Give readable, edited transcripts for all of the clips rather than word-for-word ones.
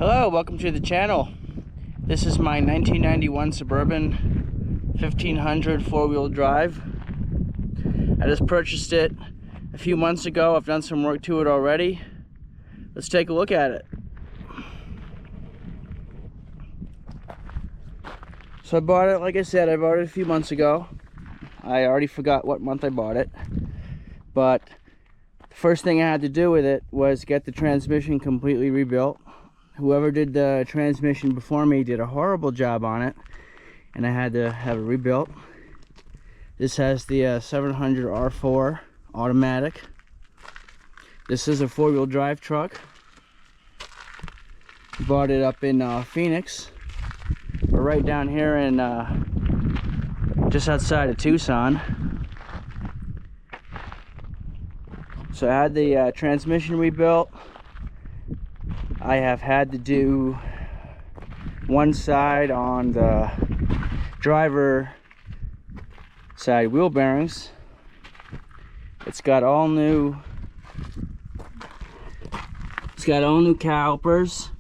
Hello, welcome to the channel. This is my 1991 Suburban 1500 four-wheel drive. I just purchased it a few months ago. I've done some work to it already. Let's take a look at it. So I bought it, like I said, I bought it a few months ago. I already forgot what month I bought it. But the first thing I had to do with it was get the transmission completely rebuilt. Whoever did the transmission before me did a horrible job on it, and I had to have it rebuilt. This has the 700 R4 automatic. This is a four-wheel drive truck. Bought it up in Phoenix. We're right down here in just outside of Tucson. So I had the transmission rebuilt. I have had to do one side on the driver side wheel bearings. It's got all new calipers.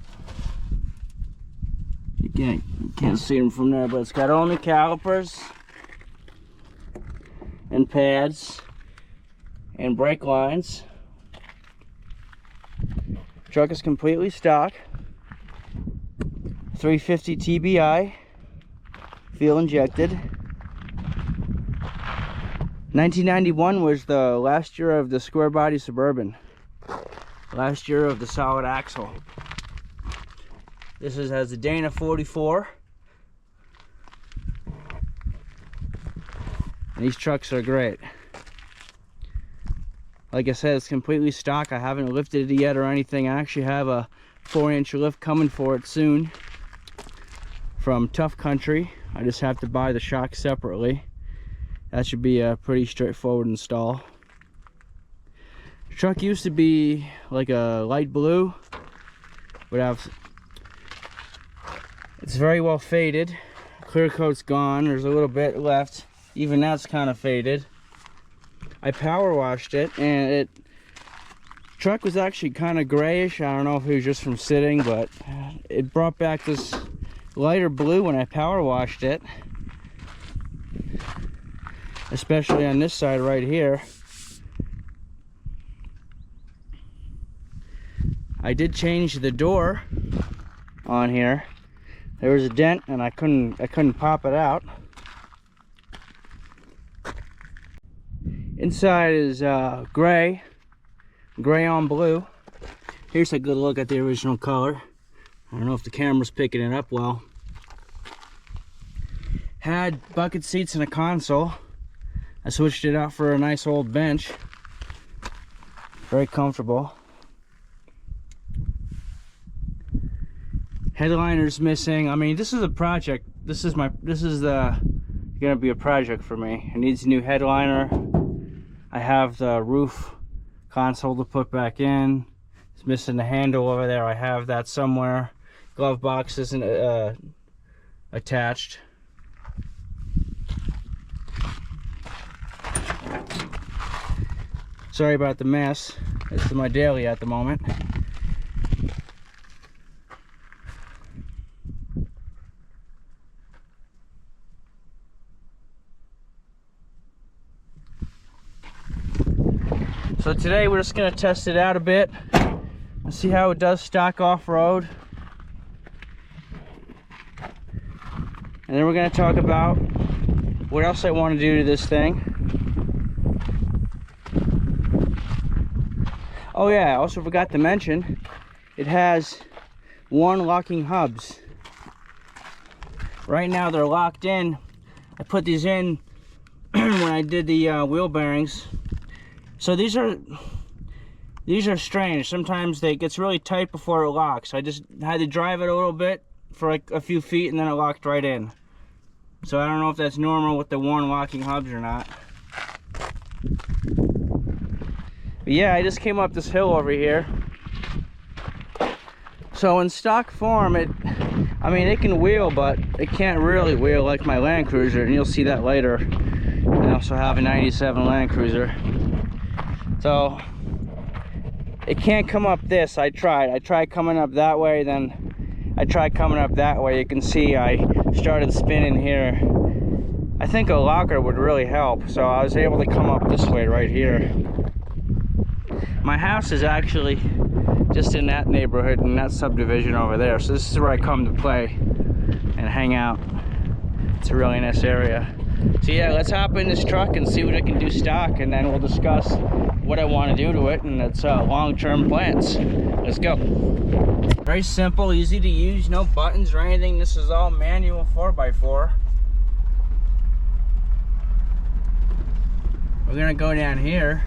You can't see them from there, but it's got all new calipers and pads and brake lines. Truck is completely stock, 350 TBI, fuel injected. 1991 was the last year of the Squarebody Suburban, last year of the solid axle. This has a Dana 44, and these trucks are great. Like I said, it's completely stock. I haven't lifted it yet or anything. I actually have a 4-inch lift coming for it soon from Tough Country. I just have to buy the shocks separately. That should be a pretty straightforward install. The truck used to be like a light blue, but it's very well faded. Clear coat's gone. There's a little bit left. Even that's kind of faded. I power washed it, and the truck was actually kind of grayish. I don't know if it was just from sitting, but it brought back this lighter blue when I power washed it, especially on this side right here. I did change the door on here. There was a dent, and I couldn't pop it out. Inside is gray on blue. Here's a good look at the original color. I don't know if the camera's picking it up well. Had bucket seats and a console. I switched it out for a nice old bench. Very comfortable. Headliner's missing. I mean, this is a project. This is gonna be a project for me. It needs a new headliner. I have the roof console to put back in. It's missing the handle over there. I have that somewhere. Glove box isn't attached. Sorry about the mess. This is my daily at the moment. So today we're just going to test it out a bit and see how it does stock off-road. And then we're going to talk about what else I want to do to this thing. Oh yeah, I also forgot to mention, it has one locking hubs. Right now they're locked in. I put these in when I did the wheel bearings. So these are strange. Sometimes it gets really tight before it locks. I just had to drive it a little bit for like a few feet, and then it locked right in. So I don't know if that's normal with the one locking hubs or not. But yeah, I just came up this hill over here. So in stock form, it can wheel, but it can't really wheel like my Land Cruiser, and you'll see that later. I also have a 97 Land Cruiser. So it can't come up this. I tried coming up that way, then I tried coming up that way. You can see I started spinning here. I think a locker would really help, so I was able to come up this way right here. My house is actually just in that neighborhood, in that subdivision over there, so this is where I come to play and hang out. It's a really nice area. So yeah, let's hop in this truck and see what it can do stock, and then we'll discuss what I want to do to it, and it's long-term plans. Let's go. Very simple, easy to use, no buttons or anything. This is all manual 4x4. We're gonna go down here.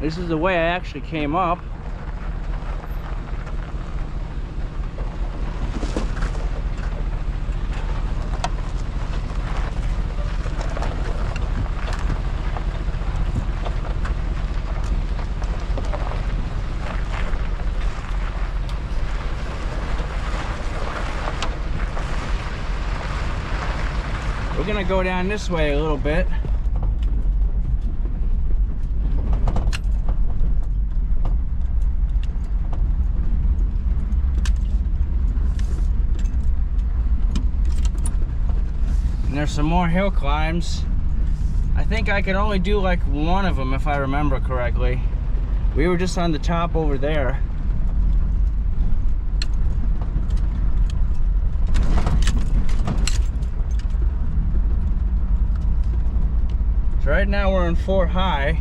This is the way I actually came up. We're gonna go down this way a little bit. And there's some more hill climbs. I think I could only do like one of them if I remember correctly. We were just on the top over there. So right now we're in 4 high.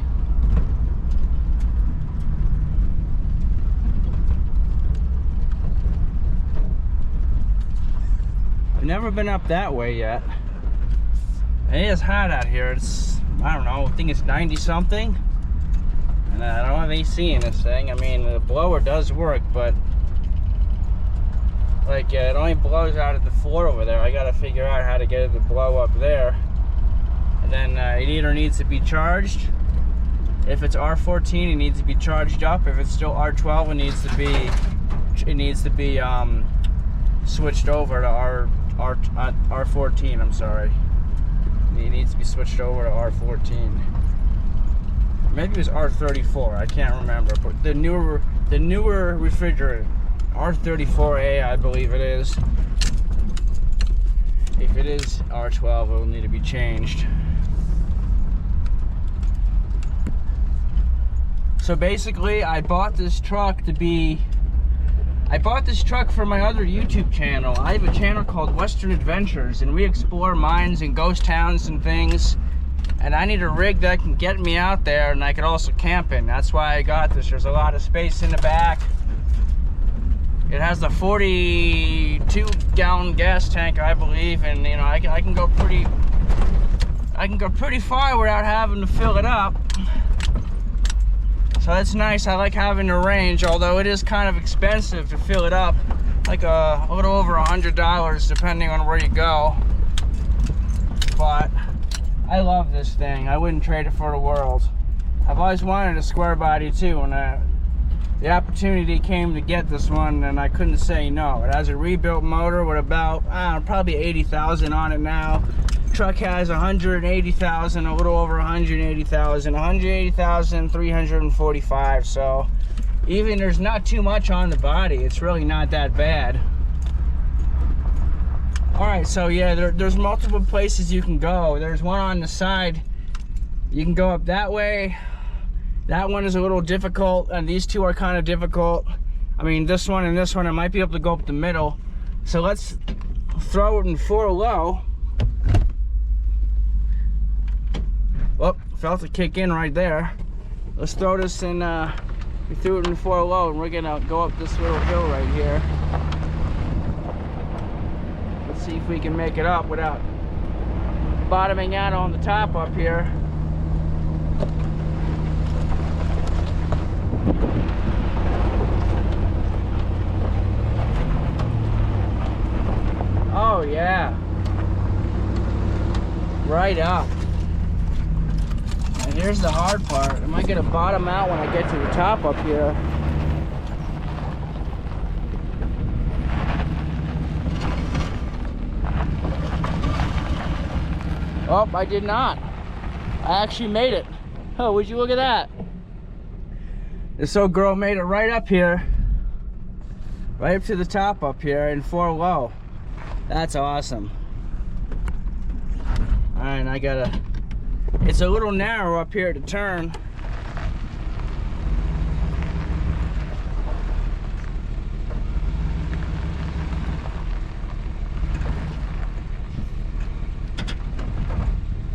I've never been up that way yet. It is hot out here. It's, I don't know, I think it's 90 something. And I don't have AC in this thing. I mean, the blower does work, but like it only blows out at the floor over there. I gotta figure out how to get it to blow up there. And then it either needs to be charged. If it's R14, it needs to be charged up. If it's still R12, it needs to be switched over to R14. I'm sorry. It needs to be switched over to R14. Maybe it was R34. I can't remember. But the newer refrigerant, R34A, I believe it is. If it is R12, it will need to be changed. So basically, I bought this truck for my other YouTube channel. I have a channel called Western Adventures, and we explore mines and ghost towns and things. And I need a rig that can get me out there, and I can also camp in. That's why I got this. There's a lot of space in the back. It has the 42-gallon gas tank, I believe, and you know I can go pretty far without having to fill it up. So that's nice. I like having the range, although it is kind of expensive to fill it up, like a little over $100 depending on where you go. But I love this thing. I wouldn't trade it for the world. I've always wanted a Squarebody too, and the opportunity came to get this one, and I couldn't say no. It has a rebuilt motor with about probably 80,000 on it now. Truck has 180,000, a little over 180,000, 180,345. So even there's not too much on the body. It's really not that bad. All right, so yeah, there's multiple places you can go. There's one on the side. You can go up that way. That one is a little difficult, and these two are kind of difficult. I mean, this one and this one, I might be able to go up the middle. So let's throw it in 4 low. Well, felt it kick in right there. Let's throw this in, we threw it in 4 low, and we're gonna go up this little hill right here. Let's see if we can make it up without bottoming out on the top up here. Oh yeah, right up. And here's the hard part. Am I gonna bottom out when I get to the top up here? Oh, I did not. I actually made it. Oh, would you look at that? This old girl made it right up here. Right up to the top up here in 4 low. That's awesome. Alright, I gotta... It's a little narrow up here to turn.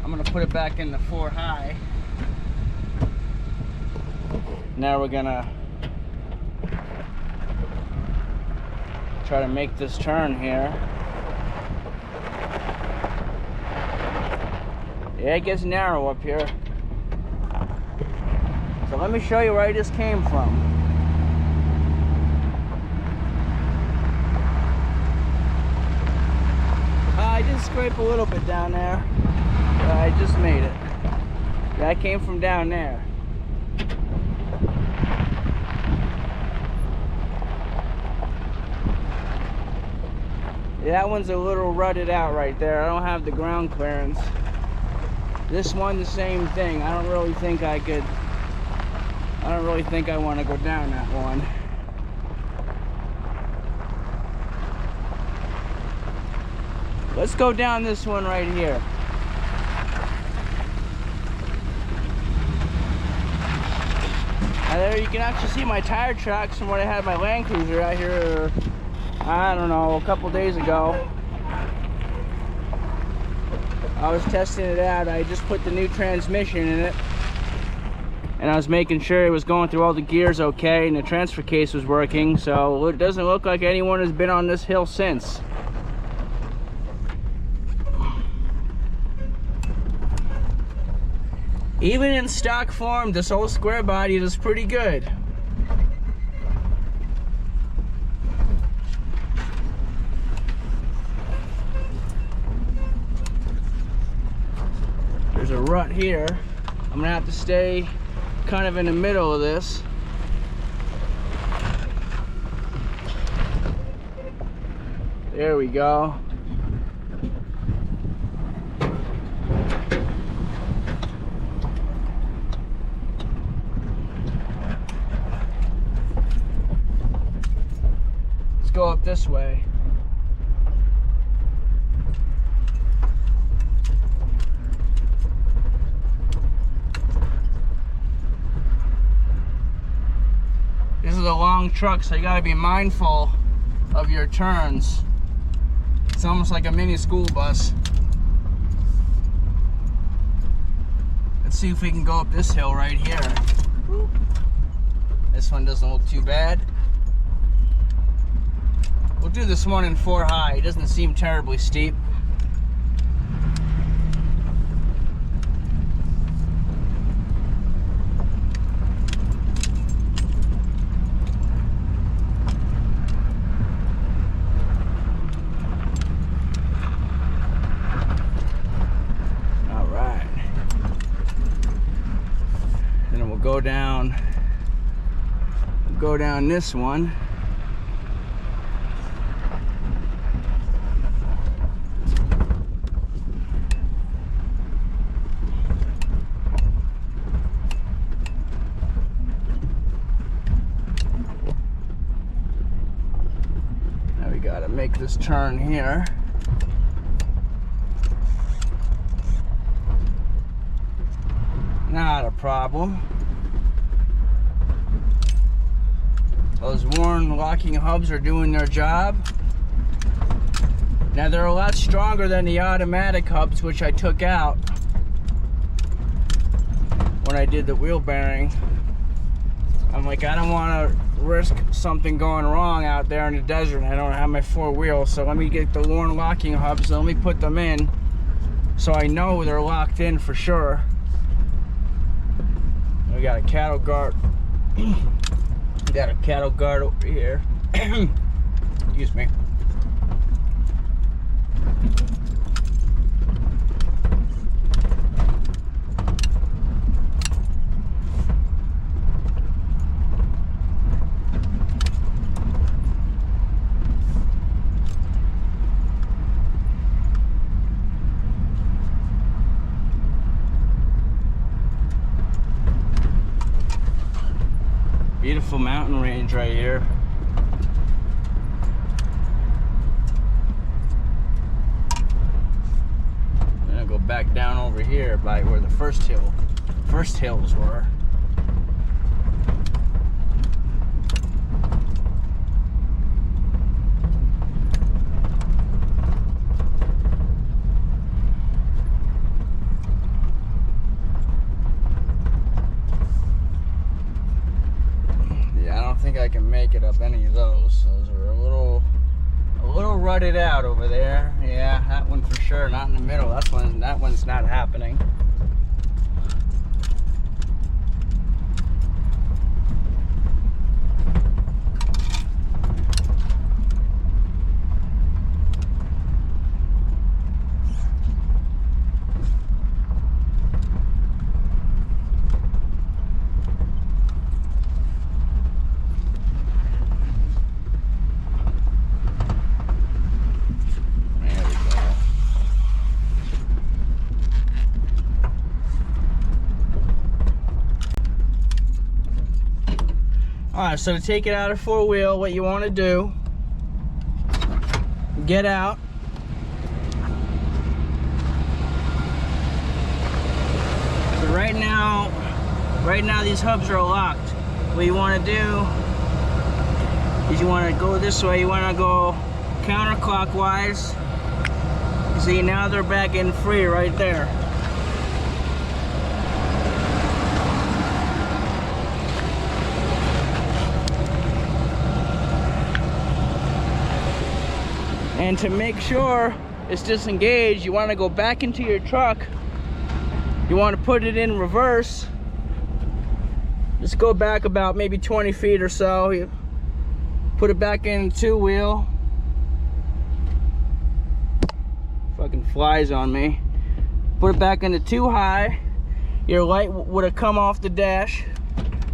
I'm gonna put it back in the 4 high. Now we're gonna try to make this turn here. Yeah, it gets narrow up here. So let me show you where I just came from. I did scrape a little bit down there. I just made it. Yeah, I came from down there. Yeah, that one's a little rutted out right there. I don't have the ground clearance. This one, the same thing. I don't really think I want to go down that one. Let's go down this one right here. Now there you can actually see my tire tracks from when I had my Land Cruiser out here, I don't know, a couple days ago. I was testing it out. I just put the new transmission in it, and I was making sure it was going through all the gears okay, and the transfer case was working, so it doesn't look like anyone has been on this hill since. Even in stock form, this old Squarebody is pretty good. There's a rut here. I'm gonna have to stay kind of in the middle of this. There we go. Let's go up this way. This is a long truck, so you gotta be mindful of your turns. It's almost like a mini school bus. Let's see if we can go up this hill right here. This one doesn't look too bad. We'll do this one in 4 high. It doesn't seem terribly steep. Go down this one. Now we gotta make this turn here. Not a problem. Those worn locking hubs are doing their job. Now they're a lot stronger than the automatic hubs, which I took out when I did the wheel bearing. I'm like, I don't want to risk something going wrong out there in the desert. I don't have my 4 wheels, so let me get the worn locking hubs. Let me put them in so I know they're locked in for sure. We got a cattle guard. We got a cattle guard over here. Excuse me. beautiful mountain range right here. I'm gonna go back down over here by where the first hills were. I think I can make it up any of those. Those are a little rutted out over there. Yeah, that one for sure. Not in the middle. That one's not happening. Alright, so to take it out of four wheel, what you want to do, get out, so right now these hubs are locked. What you want to do is you want to go this way, you want to go counterclockwise. See, now they're back in free right there. And to make sure it's disengaged, you want to go back into your truck. You want to put it in reverse. Just go back about maybe 20 feet or so. You put it back in two wheel. Fucking flies on me. Put it back into two high. Your light would have come off the dash.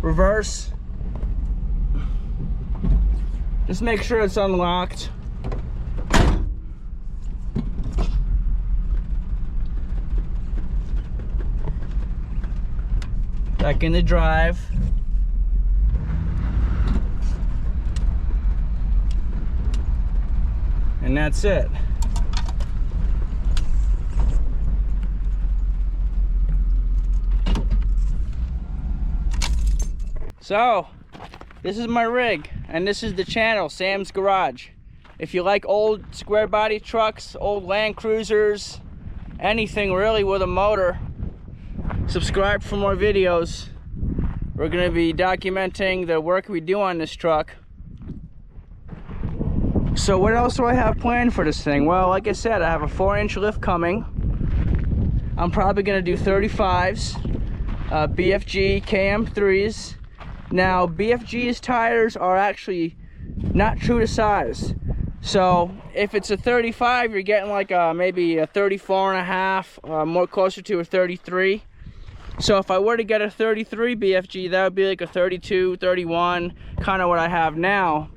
Reverse. Just make sure it's unlocked. Back in the drive. And that's it. So, this is my rig, and this is the channel, Sam's Garage. If you like old square body trucks, old Land Cruisers, anything really with a motor, subscribe for more videos. We're going to be documenting the work we do on this truck. So what else do I have planned for this thing? Well, like I said, I have a 4-inch lift coming. I'm probably going to do 35s, BFG KM3s. Now, BFG's tires are actually not true to size. So if it's a 35, you're getting like maybe a 34 and a half, more closer to a 33. So if I were to get a 33 BFG, that would be like a 32, 31, kind of what I have now.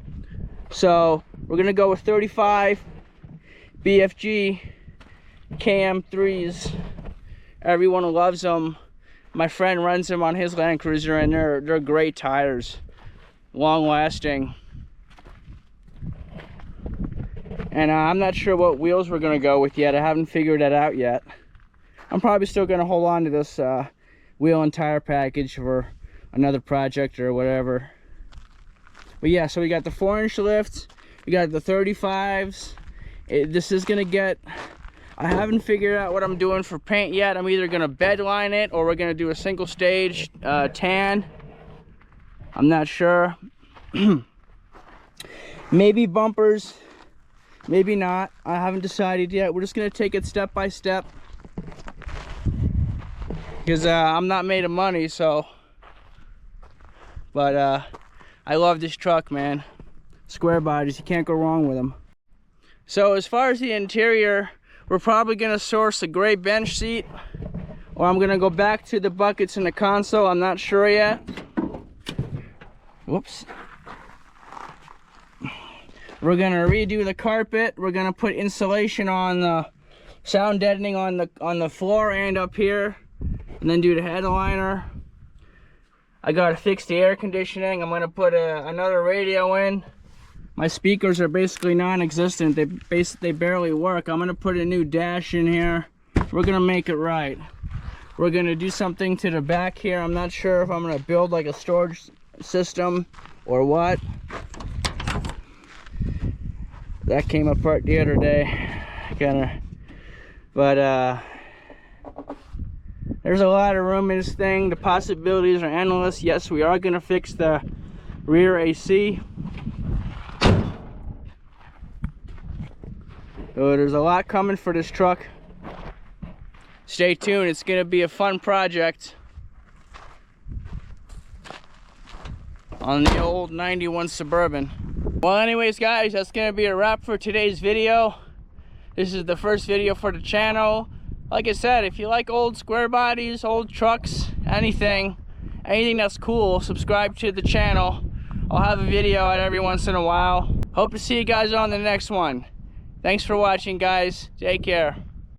So we're gonna go with 35 BFG KM3s. Everyone loves them. My friend runs them on his Land Cruiser, and they're great tires, long lasting. And I'm not sure what wheels we're gonna go with yet. I haven't figured that out yet. I'm probably still gonna hold on to this wheel and tire package for another project or whatever. But yeah, so we got the 4-inch lift, we got the 35s. This is gonna get, I haven't figured out what I'm doing for paint yet. I'm either gonna bed line it or we're gonna do a single stage tan. I'm not sure. Maybe bumpers, maybe not. I haven't decided yet. We're just gonna take it step by step, because I'm not made of money. So, but I love this truck, man. Square bodies, you can't go wrong with them. So as far as the interior, we're probably gonna source a gray bench seat, or I'm gonna go back to the buckets in the console. I'm not sure yet. Whoops. We're gonna redo the carpet. We're gonna put insulation on the sound deadening on the floor and up here, and then do the headliner. I gotta fix the air conditioning. I'm gonna put another radio in. My speakers are basically non-existent. They barely work. I'm gonna put a new dash in here. We're gonna make it right. We're gonna do something to the back here. I'm not sure if I'm gonna build like a storage system or what. That came apart the other day. But there's a lot of room in this thing. The possibilities are endless. Yes, we are gonna fix the rear AC. So there's a lot coming for this truck. Stay tuned, it's gonna be a fun project on the old 91 Suburban. Well, anyways guys, that's gonna be a wrap for today's video. This is the first video for the channel. Like I said, if you like old square bodies, old trucks, anything that's cool, subscribe to the channel. I'll have a video out every once in a while. Hope to see you guys on the next one. Thanks for watching, guys. Take care.